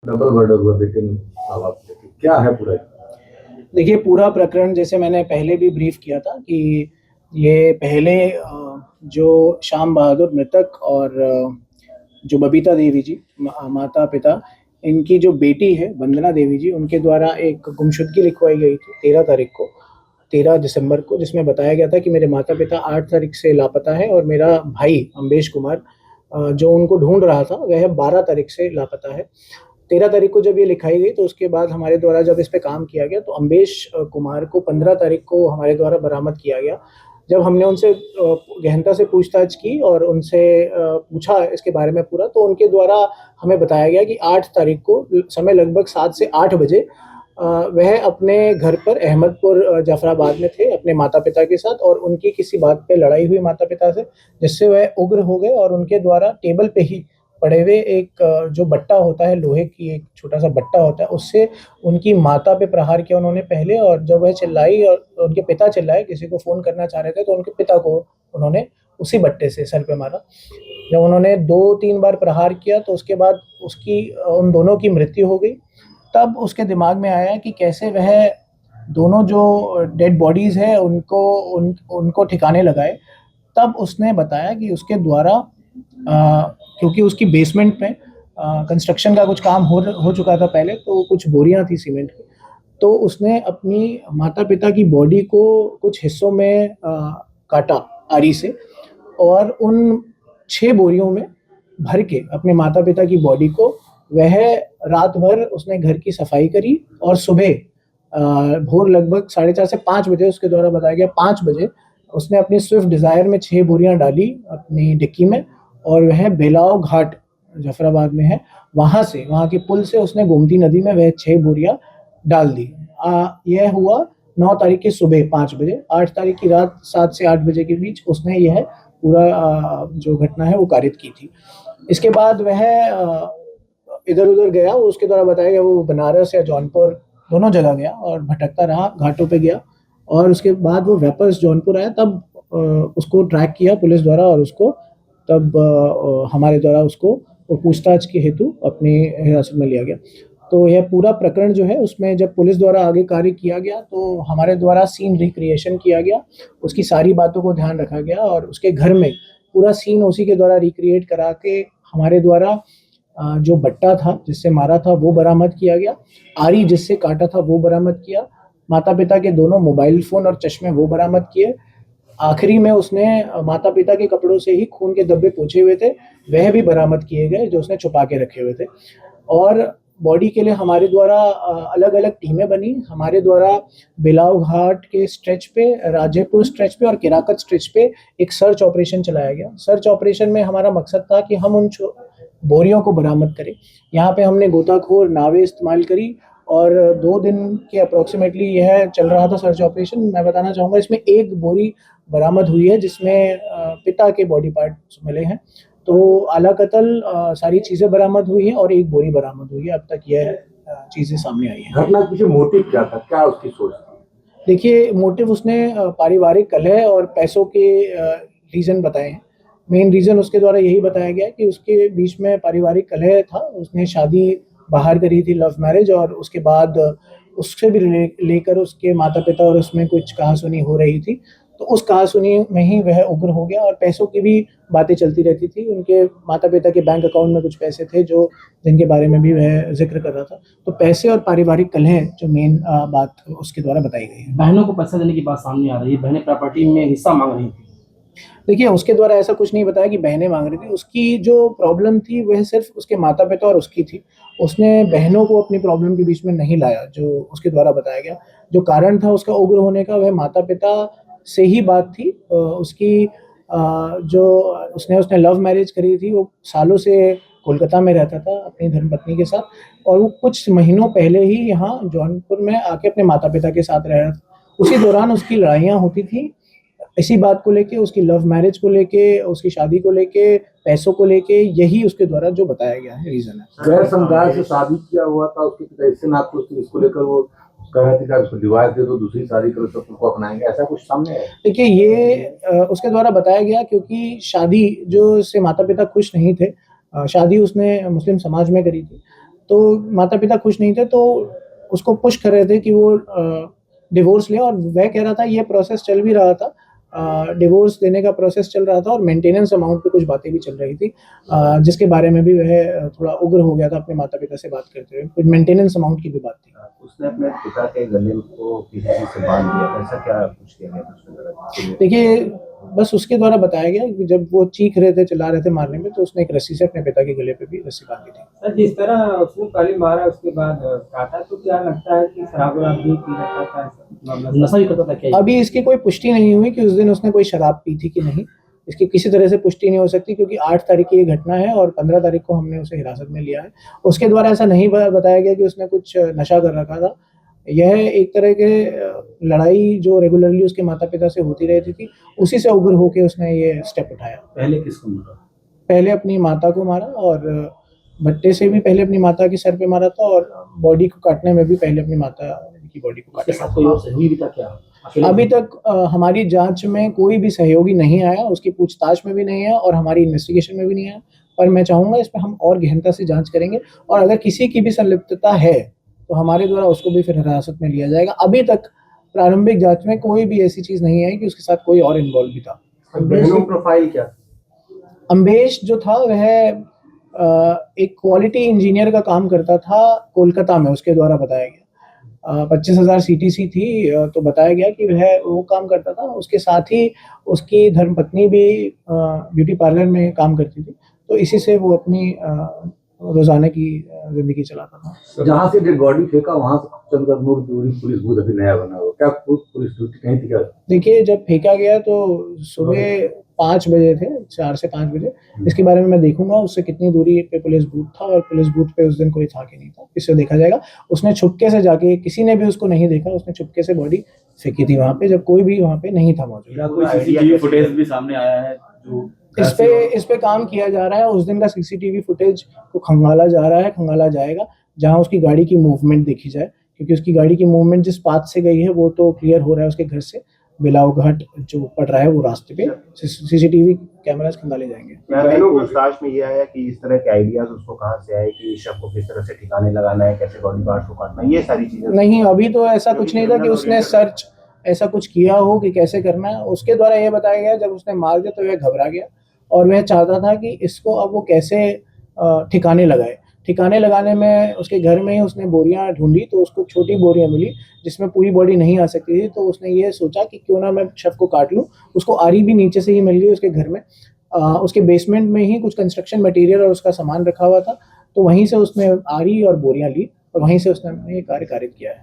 Double murder हुआ बेटे ने आवाज लेके, क्या है पूरा? देखिए, पूरा प्रकरण जैसे मैंने पहले भी ब्रीफ किया था कि ये पहले जो श्याम बहादुर मृतक और जो बबीता देवी जी माता पिता, इनकी जो बेटी है वंदना देवी जी, उनके द्वारा एक गुमशुदगी लिखवाई गई थी 13 तारीख को, 13 दिसंबर को, जिसमें बताया गया था कि मेरे माता पिता 8 तारीख से लापता है और मेरा भाई अम्बेश कुमार जो उनको ढूंढ रहा था वह 12 तारीख से लापता है। 13 तारीख को जब ये लिखाई गई तो उसके बाद हमारे द्वारा जब इस पे काम किया गया तो अम्बेश कुमार को 15 तारीख को हमारे द्वारा बरामद किया गया। जब हमने उनसे गहनता से पूछताछ की और उनसे पूछा इसके बारे में पूरा, तो उनके द्वारा हमें बताया गया कि 8 तारीख को समय लगभग 7 से 8 बजे वह अपने घर पर अहमदपुर जाफराबाद में थे अपने माता पिता के साथ, और उनकी किसी बात पे लड़ाई हुई माता पिता से, जिससे वह उग्र हो गए और उनके द्वारा टेबल पे ही पड़े हुए एक जो बट्टा होता है, लोहे की एक छोटा सा बट्टा होता है, उससे उनकी माता पे प्रहार किया उन्होंने पहले। और जब वह चिल्लाई और उनके पिता चिल्लाए, किसी को फोन करना चाह रहे थे, तो उनके पिता को उन्होंने उसी बट्टे से सर पे मारा। जब उन्होंने 2-3 बार प्रहार किया तो उसके बाद उसकी उन दोनों की मृत्यु हो गई। तब उसके दिमाग में आया कि कैसे वह दोनों जो डेड बॉडीज है उनको ठिकाने लगाए। तब उसने बताया कि उसके द्वारा क्योंकि उसकी बेसमेंट में कंस्ट्रक्शन का कुछ काम हो चुका था पहले, तो कुछ बोरियां थी सीमेंट की, तो उसने अपनी माता पिता की बॉडी को कुछ हिस्सों में काटा आरी से, और उन 6 बोरियों में भर के अपने माता पिता की बॉडी को वह रात भर उसने घर की सफाई करी, और सुबह भोर लगभग 4:30 से 5 बजे, उसके द्वारा बताया गया 5 बजे, उसने अपनी स्विफ्ट डिजायर में 6 बोरियां डाली अपनी डिक्की में, और वह बेलाव घाट जफराबाद में है, वहां के पुल से उसने गोमती नदी में वह 6 बोरियां डाल दी। यह हुआ 9 तारीख की सुबह 5 बजे। 8 तारीख की रात 7 से 8 बजे के बीच उसने यह पूरा जो घटना है वो कारित की थी। इसके बाद वह इधर उधर गया, उसके द्वारा बताया गया वो बनारस या जौनपुर दोनों जगह गया और भटकता रहा, घाटों पे गया, और उसके बाद वो वापस जौनपुर आया। तब उसको ट्रैक किया पुलिस द्वारा, और उसको तब हमारे द्वारा उसको पूछताछ के हेतु अपनी हिरासत में लिया गया। तो यह पूरा प्रकरण जो है उसमें जब पुलिस द्वारा आगे कार्य किया गया तो हमारे द्वारा सीन रिक्रिएशन किया गया, उसकी सारी बातों को ध्यान रखा गया, और उसके घर में पूरा सीन उसी के द्वारा रिक्रिएट करा के हमारे द्वारा जो बट्टा था जिससे मारा था वो बरामद किया गया, आरी जिससे काटा था वो बरामद किया, माता पिता के दोनों मोबाइल फोन और चश्मे वो बरामद किए। आखिरी में उसने माता पिता के कपड़ों से ही खून के धब्बे पोंछे हुए थे, वह भी बरामद किए गए जो उसने छुपा के रखे हुए थे। और बॉडी के लिए हमारे द्वारा अलग अलग टीमें बनी। हमारे द्वारा बिलाव घाट के स्ट्रेच पे, राजेपुर स्ट्रेच पे और केराकत स्ट्रेच पे एक सर्च ऑपरेशन चलाया गया। सर्च ऑपरेशन में हमारा मकसद था कि हम उन बोरियों को बरामद करें। यहाँ पे हमने गोताखोर नावें इस्तेमाल करी, और 2 दिन के अप्रोक्सीमेटली यह चल रहा था सर्च ऑपरेशन। मैं बताना चाहूँगा इसमें एक बोरी बरामद हुई है जिसमें पिता के बॉडी पार्ट मिले हैं। तो आला कतल सारी चीज़ें बरामद हुई हैं और एक बोरी बरामद हुई है। अब तक यह चीज़ें सामने आई हैं। घटना के पीछे मोटिव क्या था, क्या उसकी सोच थी? देखिए, मोटिव उसने पारिवारिक कलह और पैसों के रीज़न बताए हैं। मेन रीज़न उसके द्वारा यही बताया गया कि उसके बीच में पारिवारिक कलह था। उसने शादी बाहर करी थी, लव मैरिज, और उसके बाद उससे भी लेकर उसके माता पिता और उसमें कुछ कहासुनी हो रही थी। तो उस कहासुनी में ही वह उग्र हो गया, और पैसों की भी बातें चलती रहती थी। उनके माता पिता के बैंक अकाउंट में कुछ पैसे थे जो जिनके बारे में भी वह जिक्र कर रहा था। तो पैसे और पारिवारिक कलह जो मेन बात उसके द्वारा बताई गई है। बहनों को पैसा देने की बात सामने आ रही है, बहनें प्रॉपर्टी में हिस्सा मांग रही थी। देखिए, उसके द्वारा ऐसा कुछ नहीं बताया कि बहनें मांग रही थी। उसकी जो प्रॉब्लम थी वह सिर्फ उसके माता पिता और उसकी थी। उसने बहनों को अपनी प्रॉब्लम के बीच में नहीं लाया, जो उसके द्वारा बताया गया। जो कारण था उसका उग्र होने का, वह माता पिता से ही बात थी। उसकी जो उसने लव मैरिज करी थी, वो सालों से कोलकाता में रहता था अपनी धर्मपत्नी के साथ, और वो कुछ महीनों पहले ही यहाँ जौनपुर में आके अपने माता पिता के साथ रह रहा था। उसी दौरान उसकी लड़ाइयाँ होती थी इसी बात को लेके, उसकी लव मैरिज को लेके, उसकी शादी को लेके, पैसों को लेके। यही उसके द्वारा जो बताया गया है रीजन है। गैर समुदाय से शादी किया हुआ था उसके पिता, इससे ना आपको इसको लेकर वो कह रहे थे कि उसको डिवाइस दे दो, दूसरी शादी करो तो तुमको अपनाएंगे, ऐसा कुछ सामने है? देखिए, ये उसके द्वारा बताया गया क्योंकि शादी जो उससे माता पिता खुश नहीं थे। शादी उसने मुस्लिम समाज में करी थी। तो माता पिता खुश नहीं थे, तो उसको पुश कर रहे थे कि वो डिवोर्स ले, और वह कह रहा था ये प्रोसेस चल भी रहा था, डिवोर्स देने का प्रोसेस चल रहा था और मेंटेनेंस अमाउंट पे कुछ बातें भी चल रही थी, जिसके बारे में भी वह थोड़ा उग्र हो गया था अपने माता पिता से बात करते हुए, कुछ मेंटेनेंस अमाउंट की भी बात थी। उसने अपने पिता के गले को किसी चीज से बांध दिया, ऐसा क्या कुछ किया गया था उसके द्वारा? देखिए, बस उसके द्वारा बताया गया कि जब वो चीख रहे थे, चिल्ला रहे थे मारने में, तो उसने एक रस्सी से अपने पिता के गले पे भी रस्सी बांधी थी। सर, जिस तरह उसने पहले मारा उसके बाद काटा, तो क्या लगता है कि शराब वराब भी पी रखा था, ऐसा मामला? नशा भी करता था क्या ये? अभी इसकी कोई पुष्टि नहीं हुई कि उस दिन उसने कोई शराब पी थी कि नहीं, इसकी किसी तरह से पुष्टि नहीं हो सकती, क्योंकि 8 तारीख की ये घटना है और 15 तारीख को हमने उसे हिरासत में लिया है। उसके द्वारा ऐसा नहीं बताया गया कि उसने कुछ नशा कर रखा था। यह एक तरह के लड़ाई जो रेगुलरली उसके माता पिता से होती रहती थी, उसी से उग्र होकर उसने ये स्टेप उठाया। पहले किसको मारा? पहले अपनी माता को मारा, और भट्टे से भी पहले अपनी माता के सर पे मारा था, और बॉडी को काटने में भी पहले अपनी माता की बॉडी को इसके काटा। साथ कोई और सहयोगी भी था क्या? अकेले अभी तक हमारी जांच में कोई भी सहयोगी नहीं आया, उसकी पूछताछ में भी नहीं है और हमारी इन्वेस्टिगेशन में भी नहीं आया, पर मैं चाहूँगा इस पे हम और गहनता से जांच करेंगे, और अगर किसी की भी संलिप्तता है तो हमारे द्वारा उसको भी फिर हिरासत में लिया जाएगा। अभी तक प्रारंभिक जांच में कोई भी ऐसी चीज़ नहीं है कि उसके साथ कोई और इन्वॉल्व भी था। प्रोफाइल क्या? अम्बेश जो था वह एक क्वालिटी इंजीनियर का काम करता था कोलकाता में, उसके द्वारा बताया गया। 25,000 CTC थी, तो बताया गया कि वह वो काम करता था। उसके साथ ही उसकी धर्मपत्नी भी ब्यूटी पार्लर में काम करती थी, तो इसी से वो अपनी रोजाना की जिंदगी चलाता था। जहाँ से डेड बॉडी फेंका वहां से चंद कदमों की दूरी पुलिस बूथ अभी नया बना हुआ, क्या पुलिस ड्यूटी कहीं थी क्या? देखिए, जब फेंका गया तो सुबह 5 बजे थे, 4 से 5 बजे। इसके बारे में मैं देखूंगा उससे कितनी दूरी पे पुलिस बूथ था, और पुलिस बूथ पे उस दिन कोई था कि नहीं था, इससे देखा जाएगा। उसने छुपके से जाके, किसी ने भी उसको नहीं देखा, उसने छुपके से बॉडी फेंकी थी वहां पे, जब कोई भी वहां पे नहीं था मौजूद। क्या कोई सीसीटीवी फुटेज भी सामने आया है जो इस पे काम किया जा रहा है। उस दिन का सीसीटीवी फुटेज को खंगाला जा रहा है, खंगाला जाएगा, जहां उसकी गाड़ी की मूवमेंट देखी जाए, क्योंकि उसकी गाड़ी की मूवमेंट जिस पाथ से गई है वो तो क्लियर हो रहा है। उसके घर से बिलाव घाट जो पड़ रहा है वो रास्ते पे सीसीटीवी कैमरास खंगाले जाएंगे। पूछताछ में ये आया कि इस तरह के आइडियाज उसको कहाँ से आए कि शव को किस तरह से ठिकाने लगाना है, कैसे बॉडी पार्ट्स को काटना है, ये सारी चीजें? नहीं, अभी तो ऐसा कुछ नहीं था कि उसने सर्च ऐसा कुछ किया हो कि कैसे करना है। उसके द्वारा ये बताया गया, जब उसने मार दिया तो वह घबरा गया और वह चाहता था कि इसको अब वो कैसे ठिकाने लगाए। ठिकाने लगाने में उसके घर में ही उसने बोरियां ढूंढी, तो उसको छोटी बोरियां मिली जिसमें पूरी बॉडी नहीं आ सकती थी, तो उसने ये सोचा कि क्यों ना मैं शव को काट लूं। उसको आरी भी नीचे से ही मिल गई उसके घर में। उसके बेसमेंट में ही कुछ कंस्ट्रक्शन मटेरियल और उसका सामान रखा हुआ था, तो वहीं से उसने आरी और बोरियां ली और वहीं से उसने ये कार्य कारित किया है।